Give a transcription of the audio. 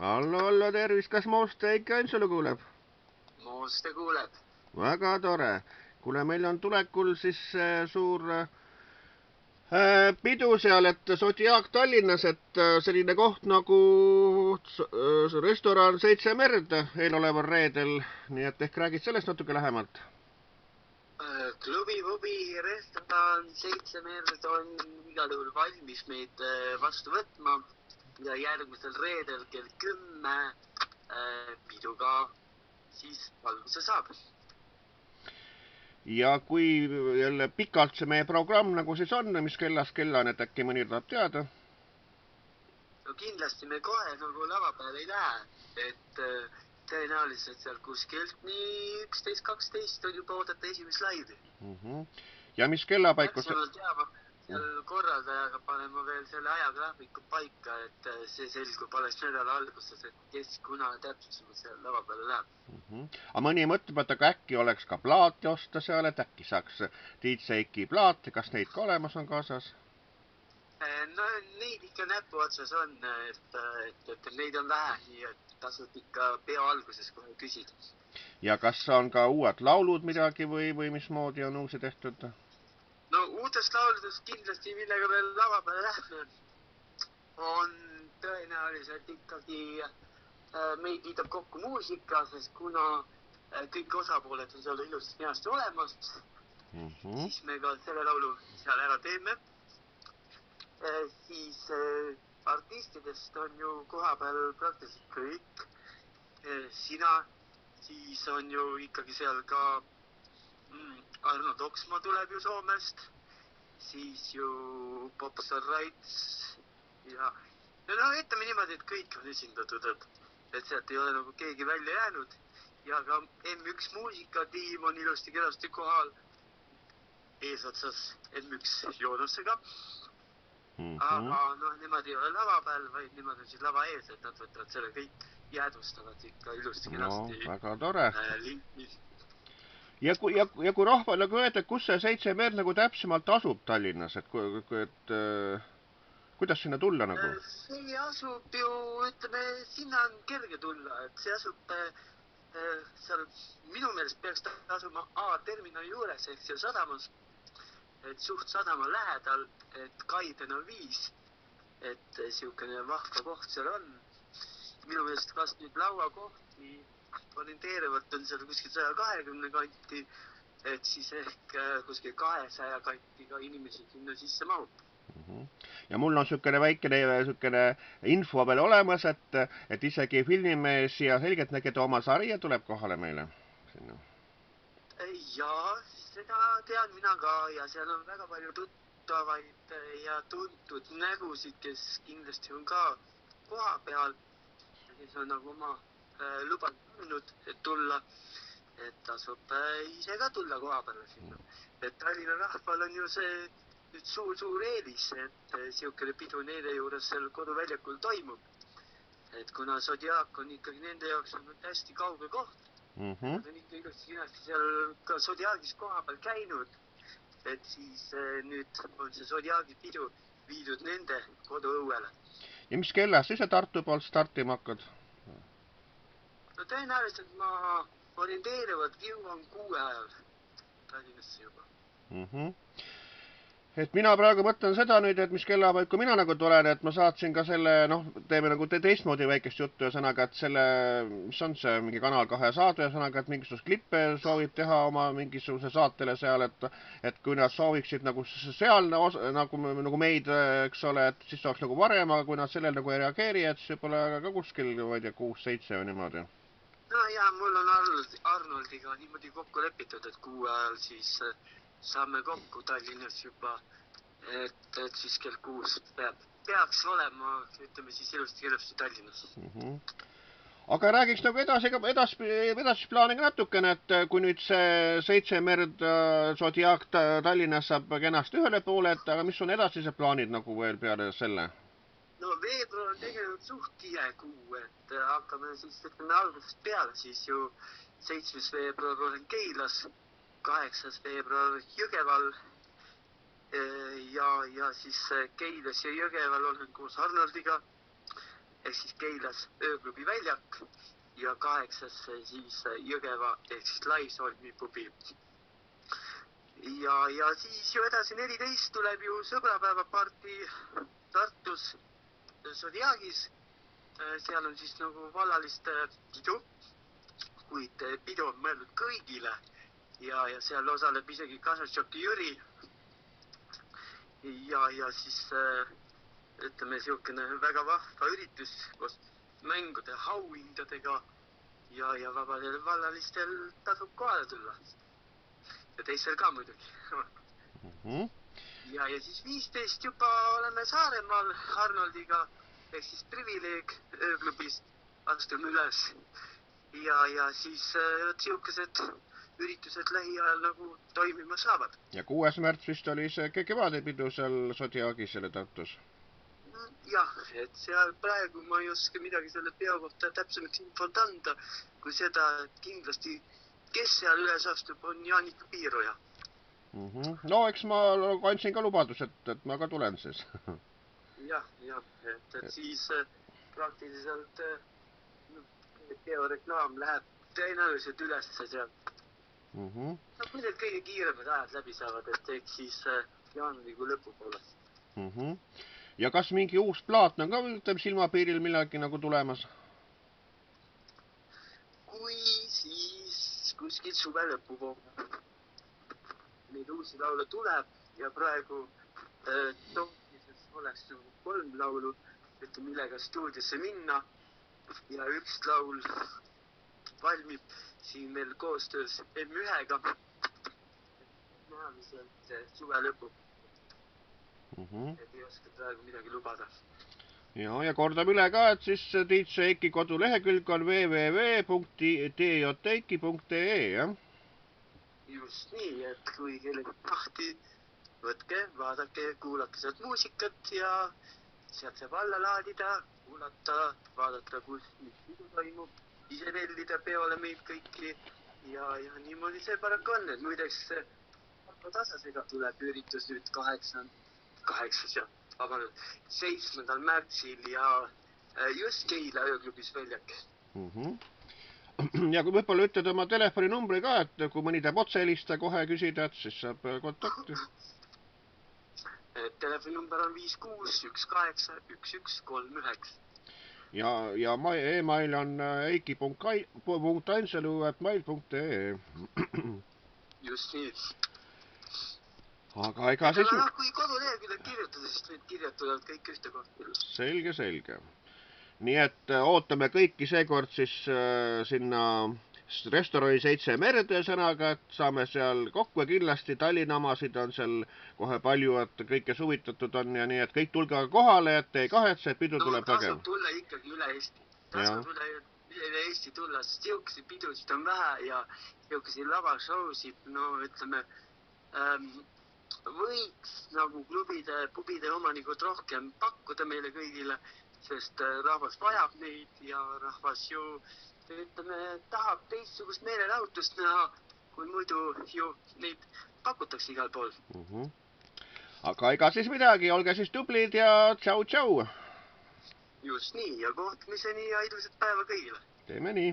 Allo, tervist, kas Mooste ikka Ainsalu kuuleb? Mooste kuuleb. Väga tore. Kuule, meil on tulekul siis suur pidu seal, et Zodiac Tallinnas, et selline koht nagu restoran Seitse Merd eeloleval reedel, nii et ehk räägid sellest natuke lähemalt? Klubi-vubi restoran Seitse Merd on igal juhul valmis meid vastu võtma ja järgmisel reedel kell 10 piduga siis alguse saab. Ja kui jälle pikalt see meie programm nagu siis on, mis kellast kella, et äkki mõni tahab teada? No kindlasti me kohe nagu lava peale ei lähe, et tõenäoliselt seal kuskilt nii 11-12 on juba oodata esimest laivi. Ja mis kellapaikus? Seal korraldajaga paneme veel selle ajagraafiku paika, et see selgub alles nädala alguses, et kes kuna täpselt seal lava peale läheb. Aga mõni mõtleb, et aga äkki oleks ka plaati osta seal, et äkki saaks DJ-ki plaati, kas neid ka olemas on kaasas? No neid ikka näpu otsas on, et neid on vähe, nii et tasub ikka peo alguses kohe küsida. Ja kas on ka uued laulud midagi või mismoodi on uusi tehtud? No uutest lauludest kindlasti, millega veel lava peale lähme, on tõenäoliselt ikkagi meid liidab kokku muusika, sest kuna kõik osapooled on seal ilusasti kenasti olemas, siis me ka selle laulu seal ära teeme. Siis artistidest on ju koha peal praktiliselt kõik. Sina, siis on ju ikkagi seal ka Arno Toksma tuleb ju Soomest, siis ju Popstar Raits ja no ütleme niimoodi, et kõik on esindatud, et sealt ei ole nagu keegi välja jäänud ja ka M1 muusikatiim on ilusti kenasti kohal eesotsas M1 Joonussega. Aga noh, nemad ei ole lava peal, vaid nemad on siis lava ees, et nad võtavad selle kõik jäädvustavad ikka ilusti kenasti. Väga tore. Ja kui rahval nagu öelda, et kus see Seitse Merd nagu täpsemalt asub Tallinnas, et kuidas sinna tulla nagu? See asub ju, ütleme, sinna on kerge tulla, et see asub seal minu meelest peaks ta asuma A-terminali juures ehk seal sadamas, et suht sadama lähedal, et kaiden on 5, et siukene vahva koht seal on. Minu meelest kas nüüd lauakohti orienteerivalt on seal kuskil 120 kanti, et siis ehk kuskil 200 kanti ka inimesi sinna sisse mahub. Ja mul on siukene väikene info veel olemas, et isegi filmimees ja selgelt nägid oma sarja tuleb kohale meile sinna. Jaa, seda tean mina ka ja seal on väga palju tuttavaid ja tuntud nägusid, kes kindlasti on ka koha peal, kes on nagu oma lubanud tulla, et tasub ise ka tulla koha peale sinna. Et Tallinna rahval on ju see nüüd suur eelis, et siukene pidu neile juures seal koduväljakul toimub. Et kuna Zodiac on ikkagi nende jaoks on hästi kauge koht, nad on ikka ilusti kenasti seal ka Zodiacis koha peal käinud, et siis nüüd on see Zodiaci pidu viidud nende koduõuele. Ja mis kellast ise Tartu poolt startima hakkad? No tõenäoliselt ma orienteerivad jõuan 6 ajal Tallinnasse juba. Et mina praegu mõtlen seda nüüd, et mis kellapaiku mina nagu tulen, et ma saatsin ka selle, noh, teeme nagu teistmoodi väikest juttu ja sõnaga, et selle, mis on see, mingi Kanal 2 saade ja sõnaga, et mingisugust klippe soovib teha oma mingisuguse saatele seal, et kui nad sooviksid nagu seal nagu meid, eks ole, et siis oleks nagu varem, aga kui nad sellel nagu ei reageeri, et siis võib-olla ka kuskil, ma ei tea, 6-7 või niimoodi. No ja mul on Arnoldiga niimoodi kokku lepitud, et 6 ajal siis saame kokku Tallinnas juba, et siis kell 6 peaks olema, ütleme siis ilusti kenasti Tallinnas. Aga räägiks nagu edasplaaniga natukene, et kui nüüd see Seitse Merd Zodiac Tallinnas saab kenasti ühele poole, et aga mis on edasised plaanid nagu veel peale selle? No veebruar on tegelikult suht tihe kuu, et hakkame siis ütleme algusest peale, siis ju 7. veebruar olen Keilas, 8. veebruar Jõgeval ja siis Keilas ja Jõgeval olen koos Arnoldiga. ehk siis Keilas ööklubi väljak ja 8. siis Jõgeva ehk siis Live pubi. Ja siis ju edasi 14 tuleb ju sõbrapäevaparti Tartus Zodiagis. Seal on siis nagu vallaliste pidu, kuid pidu on mõeldud kõigile ja seal osaleb isegi Kasatšoki Jüri. Ja siis ütleme siukene väga vahva üritus koos mängude auhindadega ja vabadel vallalistel tasub kohale tulla. Ja teisel ka muidugi. Ja siis 15 juba oleme Saaremaal Arnoldiga ehk siis Privileeg ööklubist astume üles. Ja siis siukesed üritused lähiajal nagu toimima saavad. Ja 6. märts vist oli see kevaadepidu seal Zodiagis selle Tartus? Jah, et seal praegu ma ei oska midagi selle peo kohta täpsemaks infot anda, kui seda, et kindlasti, kes seal üles astub, on Jaanika Piiroja. No, eks ma andsin ka lubadus, et ma ka tulen siis. Jah, et siis praktiliselt peoreklaam läheb tõenäoliselt ülesse sealt. No, kui need kõige kiiremad ajad läbi saavad, et eks siis jaanuarikuu lõpupoole. Ja kas mingi uus plaat on ka silmapiiril millegi nagu tulemas? Kui siis kuskil suve lõpupoole neid uusi laule tuleb ja praegu tohtises oleks 3 laulu, millega stuudiosse minna ja 1 laul valmib siin meil koostöös M1-ga nähamiselt suve lõpu. Et ei oska praegu midagi lubada. Ja kordab üle ka, et siis DJ Eiki kodulehekülg on www.djteiki.ee, jah? Just nii, et kui kellegi tahti, võtke, vaadake, kuulake sealt muusikat ja sealt saab alla laadida, kuulata, vaadata, kus pidu toimub, ise tellida peole meid kõiki ja niimoodi see paraku on. Et muideks tasasega tuleb üritus nüüd 7. märtsil ja just Keila ööklubis väljak. Ja kui võib-olla ütled oma telefoninumbri ka, et kui mõni teeb otse helista kohe küsida, et siis saab kontakti. Telefoninumber on 56181139. Ja email on eiki.ainsalu@mail.ee. Just nii. Aga ega siis... Kui koduleheküljed kirjutada, siis need kirjutavad kõik ühte kohta. Selge. Nii et ootame kõiki seekord siis sinna restorani 7 merde sõnaga, et saame seal kokku ja kindlasti Tallinna omasid on seal kohe palju, et kõik, kes huvitatud on ja nii, et kõik tulge kohale, et ei kahetse, et pidu tuleb vägev. Tasub tulla ikkagi üle Eesti. Tasub üle Eesti tulla, sest jõukesi pidusid on vähe ja jõukesi lavashowsid, no ütleme, võiks nagu pubide omanikud rohkem pakkuda meile kõigile, sest rahvas vajab neid ja rahvas ju, ütleme, tahab teistsugust meelelahutust näha, kui muidu ju neid pakutakse igal pool. Aga ega siis midagi, olge siis tublid ja tšau. Just nii ja kohtumiseni ja ilusat päeva kõigile. Teeme nii.